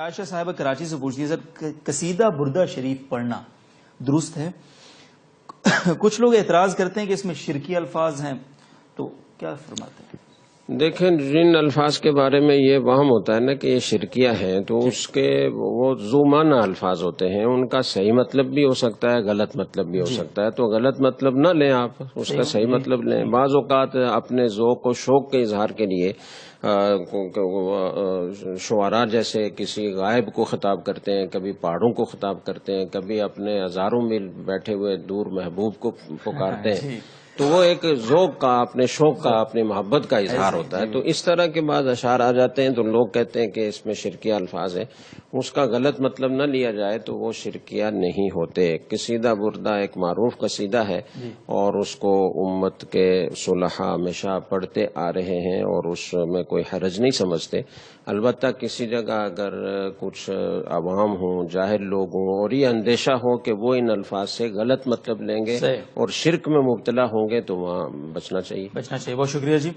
عائشہ صاحبہ کراچی سے پوچھتی ہے سر قصیدہ بردہ شریف پڑھنا درست ہے؟ کچھ لوگ اعتراض کرتے ہیں کہ اس میں شرکی الفاظ ہیں، تو کیا فرماتے ہیں؟ دیکھیں، جن الفاظ کے بارے میں یہ وہم ہوتا ہے نا کہ یہ شرکیہ ہیں، تو اس کے وہ ذو معنی الفاظ ہوتے ہیں، ان کا صحیح مطلب بھی ہو سکتا ہے، غلط مطلب بھی ہو سکتا ہے، تو غلط مطلب نہ لیں، آپ اس کا صحیح مطلب لیں۔ بعض اوقات اپنے ذوق و شوق کے اظہار کے لیے شعراء جیسے کسی غائب کو خطاب کرتے ہیں، کبھی پہاڑوں کو خطاب کرتے ہیں، کبھی اپنے ہزاروں میل بیٹھے ہوئے دور محبوب کو پکارتے ہیں، تو وہ ایک ذوق کا، اپنے شوق کا، اپنی محبت کا اظہار ہوتا ہے۔ تو اس طرح کے بعد اشعار آ جاتے ہیں تو لوگ کہتے ہیں کہ اس میں شرکیہ الفاظ ہیں، اس کا غلط مطلب نہ لیا جائے تو وہ شرکیہ نہیں ہوتے۔ قصیدہ بردہ ایک معروف قصیدہ ہے اور اس کو امت کے صلحاء ہمیشہ پڑھتے آ رہے ہیں اور اس میں کوئی حرج نہیں سمجھتے۔ البتہ کسی جگہ اگر کچھ عوام ہوں، جاہل لوگ ہوں اور یہ اندیشہ ہو کہ وہ ان الفاظ سے غلط مطلب لیں گے اور شرک میں مبتلا ہوں گے تو وہاں بچنا چاہیے۔ بہت شکریہ جی۔